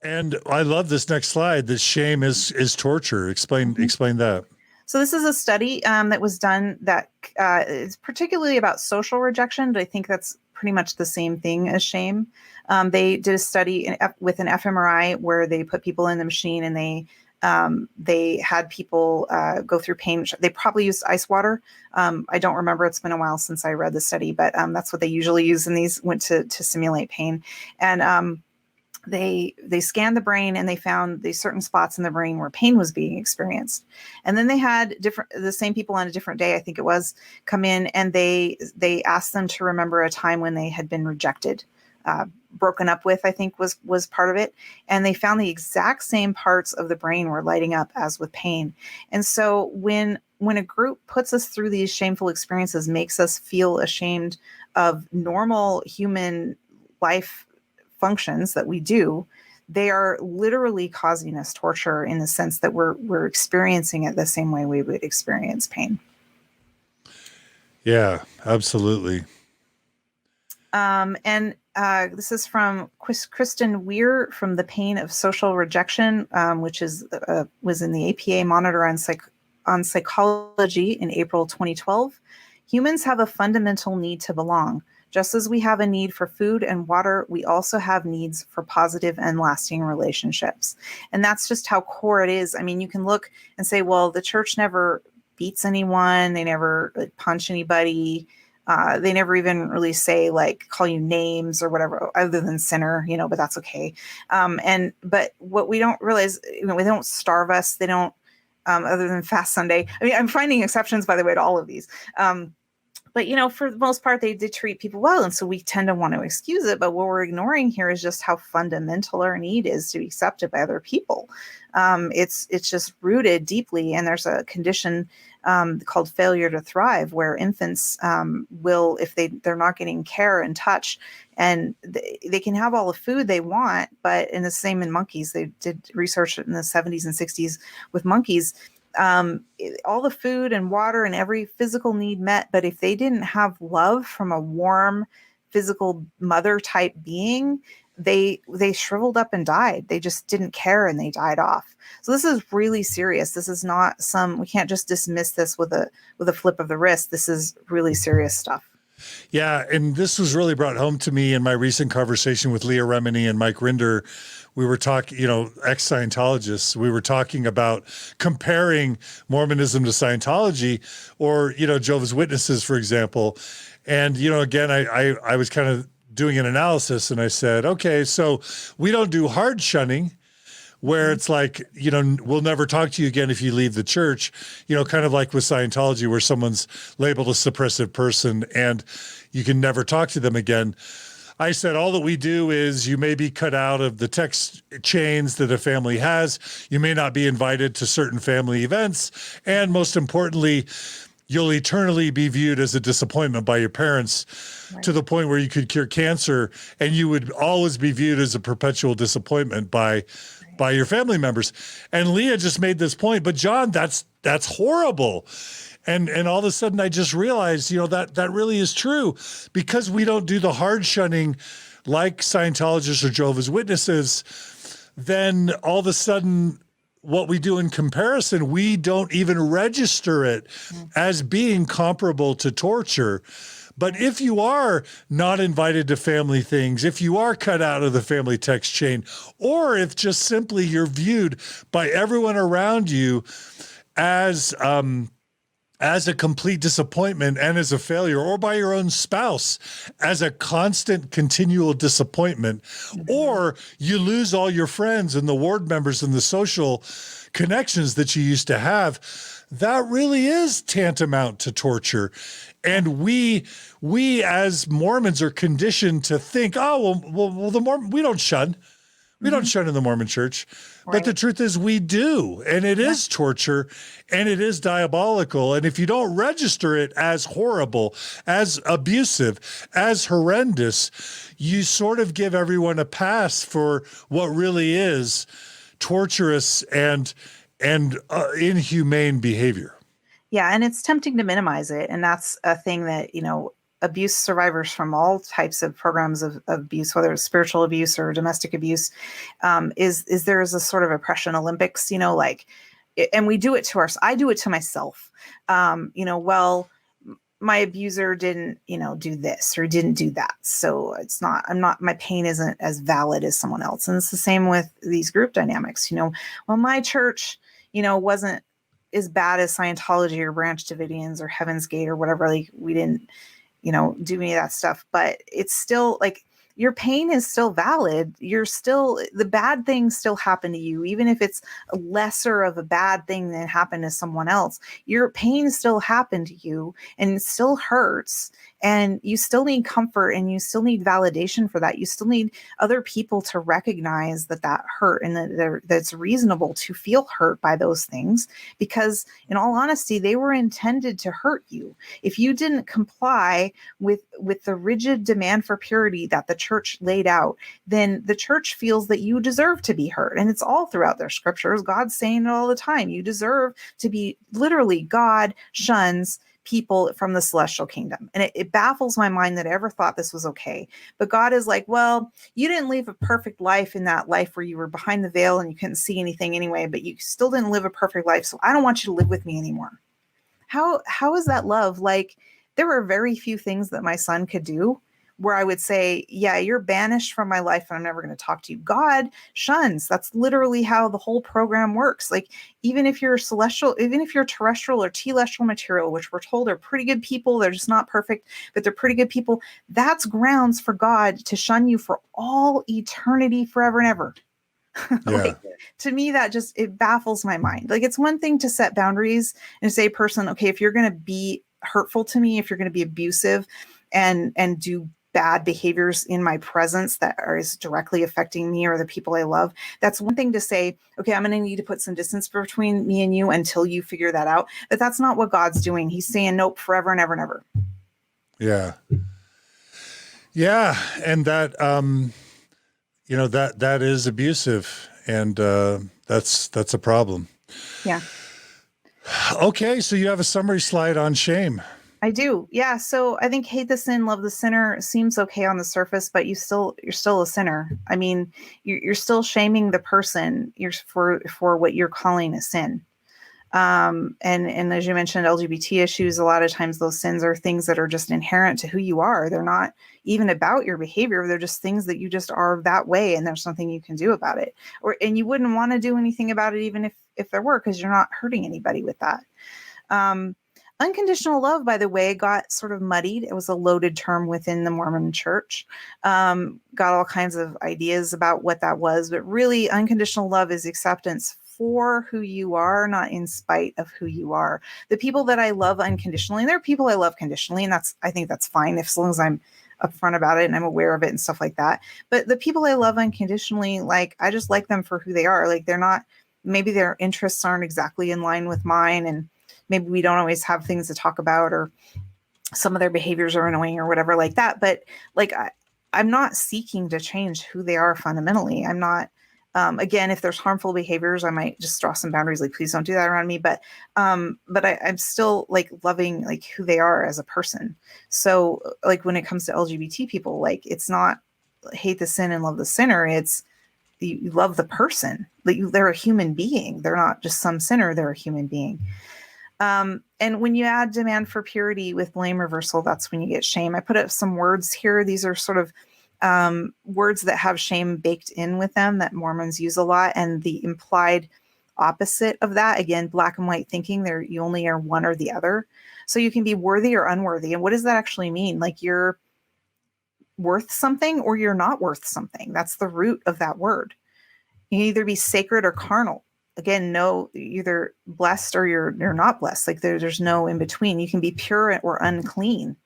And I love this next slide, that shame is torture. Explain that. So this is a study that was done that is particularly about social rejection, but I think that's pretty much the same thing as shame. They did a study with an fMRI where they put people in the machine and they had people go through pain. They probably used ice water. I don't remember. It's been a while since I read the study, but that's what they usually use in these, went to simulate pain. And they scanned the brain and they found these certain spots in the brain where pain was being experienced. And then they had the same people on a different day, I think it was, come in, and they asked them to remember a time when they had been rejected, broken up with, I think was part of it. And they found the exact same parts of the brain were lighting up as with pain. And so when a group puts us through these shameful experiences, makes us feel ashamed of normal human life functions that we do, they are literally causing us torture in the sense that we're experiencing it the same way we would experience pain. Yeah, absolutely. And this is from Kristen Weir from The Pain of Social Rejection, which was in the APA Monitor on Psychology in April 2012. Humans have a fundamental need to belong. Just as we have a need for food and water, we also have needs for positive and lasting relationships. And that's just how core it is. I mean, you can look and say, well, the church never beats anyone. They never punch anybody. They never even really say, like, call you names or whatever, other than sinner, but that's okay. But what we don't realize, they don't starve us. They don't, other than Fast Sunday. I mean, I'm finding exceptions, by the way, to all of these. But, for the most part, they did treat people well. And so we tend to want to excuse it. But what we're ignoring here is just how fundamental our need is to be accepted by other people. It's just rooted deeply. And there's a condition called failure to thrive, where infants will, if they're not getting care and touch, and they can have all the food they want. But in the same in monkeys, they did research in the 70s and 60s with monkeys. All the food and water and every physical need met. But if they didn't have love from a warm, physical mother type being, they shriveled up and died. They just didn't care and they died off. So this is really serious. This is not we can't just dismiss this with a flip of the wrist. This is really serious stuff. Yeah. And this was really brought home to me in my recent conversation with Leah Remini and Mike Rinder. We were talking, ex-Scientologists, we were talking about comparing Mormonism to Scientology or, Jehovah's Witnesses, for example. And, again, I was kind of doing an analysis and I said, okay, so we don't do hard shunning where it's like, we'll never talk to you again if you leave the church, kind of like with Scientology where someone's labeled a suppressive person and you can never talk to them again. I said, all that we do is you may be cut out of the text chains that a family has. You may not be invited to certain family events. And most importantly, you'll eternally be viewed as a disappointment by your parents, right, to the point where you could cure cancer and you would always be viewed as a perpetual disappointment by your family members. And Leah just made this point, but John, that's horrible. And all of a sudden I just realized, that really is true, because we don't do the hard shunning like Scientologists or Jehovah's Witnesses. Then all of a sudden what we do in comparison, we don't even register it as being comparable to torture. But if you are not invited to family things, if you are cut out of the family text chain, or if just simply you're viewed by everyone around you as a complete disappointment and as a failure, or by your own spouse as a constant, continual disappointment, or you lose all your friends and the ward members and the social connections that you used to have, that really is tantamount to torture. And we as Mormons are conditioned to think, well, the Mormon, we don't shun. We don't shun in the Mormon church. Right. But the truth is we do. And it is torture and it is diabolical. And if you don't register it as horrible, as abusive, as horrendous, you sort of give everyone a pass for what really is torturous and inhumane behavior. Yeah. And it's tempting to minimize it. And that's a thing that, abuse survivors from all types of programs of abuse, whether it's spiritual abuse or domestic abuse, is there is a sort of oppression Olympics, like, and we do it to I do it to myself. Well, my abuser didn't, do this or didn't do that. So my pain isn't as valid as someone else. And it's the same with these group dynamics, well, my church, wasn't as bad as Scientology or Branch Davidians or Heaven's Gate or whatever. Like, we didn't, do any of that stuff, but it's still like, your pain is still valid. The bad things still happen to you, even if it's a lesser of a bad thing than happened to someone else. Your pain still happened to you, and it still hurts, and you still need comfort, and you still need validation for that. You still need other people to recognize that hurt, and that it's reasonable to feel hurt by those things, because in all honesty, they were intended to hurt you. If you didn't comply with the rigid demand for purity that the church laid out, then the church feels that you deserve to be hurt. And it's all throughout their scriptures. God's saying it all the time. You deserve to be, literally, God shuns people from the celestial kingdom. And it baffles my mind that I ever thought this was okay. But God is like, well, you didn't live a perfect life in that life where you were behind the veil and you couldn't see anything anyway, but you still didn't live a perfect life. So I don't want you to live with me anymore. How is that love? Like, there were very few things that my son could do where I would say, yeah, you're banished from my life and I'm never going to talk to you. God shuns. That's literally how the whole program works. Like, even if you're celestial, even if you're terrestrial or telestial material, which we're told are pretty good people, they're just not perfect, but they're pretty good people. That's grounds for God to shun you for all eternity, forever and ever. Yeah. Like, to me, it baffles my mind. Like, it's one thing to set boundaries and say, person, okay, if you're going to be hurtful to me, if you're going to be abusive and do bad behaviors in my presence that is directly affecting me or the people I love, that's one thing to say, okay, I'm going to need to put some distance between me and you until you figure that out. But that's not what God's doing. He's saying, nope, forever and ever and ever. Yeah. Yeah. And that, that is abusive, and that's a problem. Yeah. Okay. So you have a summary slide on shame. I do. Yeah. So I think hate the sin, love the sinner seems okay on the surface, but you're still a sinner. I mean, you're still shaming the person for what you're calling a sin. And as you mentioned, LGBT issues, a lot of times those sins are things that are just inherent to who you are. They're not even about your behavior. They're just things that you just are that way, and there's nothing you can do about it. And you wouldn't want to do anything about it, even if there were, because you're not hurting anybody with that. Unconditional love, by the way, got sort of muddied. It was a loaded term within the Mormon church. Got all kinds of ideas about what that was, but really unconditional love is acceptance for who you are, not in spite of who you are. The people that I love unconditionally, and there are people I love conditionally, and I think that's fine as long as I'm upfront about it and I'm aware of it and stuff like that. But the people I love unconditionally, like, I just like them for who they are. Like, maybe their interests aren't exactly in line with mine, and maybe we don't always have things to talk about, or some of their behaviors are annoying or whatever like that. But like, I'm not seeking to change who they are fundamentally. I'm not, again, if there's harmful behaviors, I might just draw some boundaries, like, please don't do that around me. But I'm still like loving like who they are as a person. So like, when it comes to LGBT people, like, it's not hate the sin and love the sinner. It's you love the person. Like, they're a human being. They're not just some sinner. They're a human being. And when you add demand for purity with blame reversal, that's when you get shame. I put up some words here. These are sort of words that have shame baked in with them that Mormons use a lot. And the implied opposite of that, again, black and white thinking, you only are one or the other. So you can be worthy or unworthy. And what does that actually mean? Like, you're worth something or you're not worth something. That's the root of that word. You can either be sacred or carnal. Again, no, either blessed or you're not blessed. Like, there's no in between. You can be pure or unclean,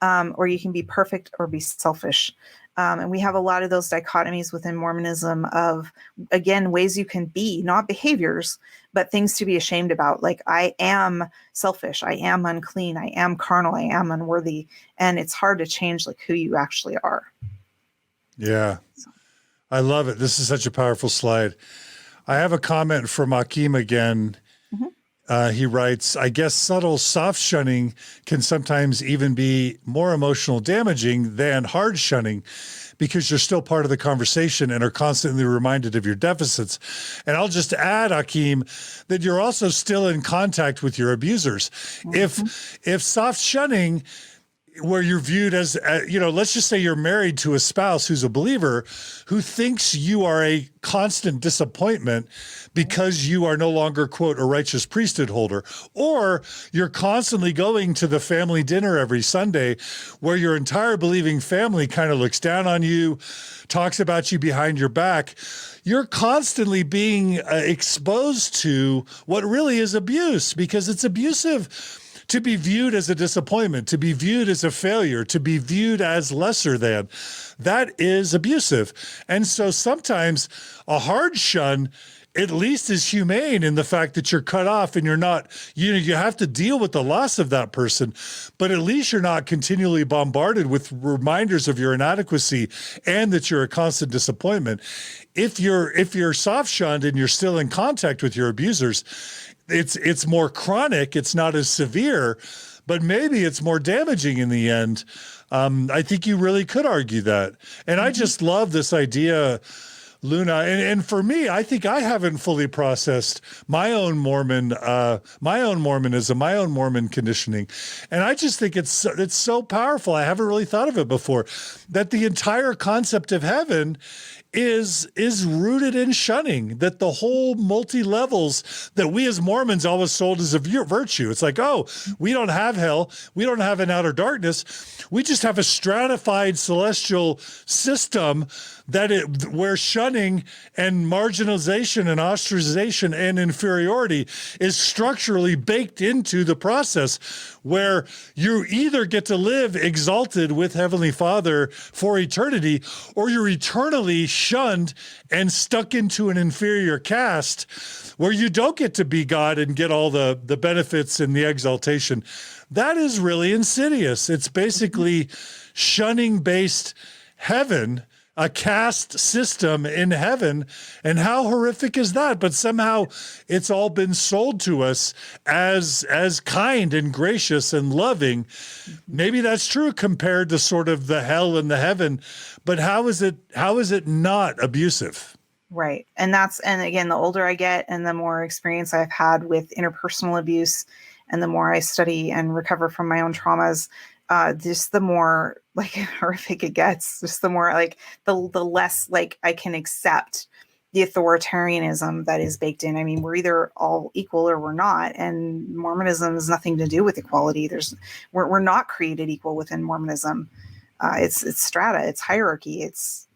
or you can be perfect or be selfish. And we have a lot of those dichotomies within Mormonism of, again, ways you can be, not behaviors, but things to be ashamed about. Like, I am selfish, I am unclean, I am carnal, I am unworthy. And it's hard to change like who you actually are. Yeah. I love it. This is such a powerful slide. I have a comment from Akeem again. Mm-hmm. He writes, I guess subtle soft shunning can sometimes even be more emotional damaging than hard shunning because you're still part of the conversation and are constantly reminded of your deficits. And I'll just add, Akeem, that you're also still in contact with your abusers. If soft shunning, where you're viewed as, let's just say you're married to a spouse who's a believer who thinks you are a constant disappointment because you are no longer, quote, a righteous priesthood holder, or you're constantly going to the family dinner every Sunday where your entire believing family kind of looks down on you, talks about you behind your back. You're constantly being exposed to what really is abuse, because it's abusive to be viewed as a disappointment, to be viewed as a failure, to be viewed as lesser than. That is abusive. And so sometimes a hard shun at least is humane in the fact that you're cut off and you're not, you have to deal with the loss of that person, but at least you're not continually bombarded with reminders of your inadequacy and that you're a constant disappointment. If you're soft shunned and you're still in contact with your abusers, it's more chronic. It's not as severe, but maybe it's more damaging in the end. I think you really could argue that. And I just love this idea, Luna. And for me, I think I haven't fully processed my own Mormonism, my own Mormon conditioning. And I just think it's so powerful. I haven't really thought of it before, that the entire concept of heaven is rooted in shunning, that the whole multi-levels that we as Mormons always sold as a virtue. It's like, oh, we don't have hell. We don't have an outer darkness. We just have a stratified celestial system where shunning and marginalization and ostracization and inferiority is structurally baked into the process, where you either get to live exalted with Heavenly Father for eternity, or you're eternally shunned and stuck into an inferior caste where you don't get to be God and get all the benefits and the exaltation. That is really insidious. It's basically shunning-based heaven, a caste system in heaven. And how horrific is that? But somehow it's all been sold to us as kind and gracious and loving. Maybe that's true compared to sort of the hell and the heaven, but how is it not abusive? Right. And again, the older I get and the more experience I've had with interpersonal abuse and the more I study and recover from my own traumas, just the more like horrific it gets, just the more like the less like I can accept the authoritarianism that is baked in. I mean, we're either all equal or we're not. And Mormonism has nothing to do with equality. We're not created equal within Mormonism. It's strata, it's hierarchy. It's,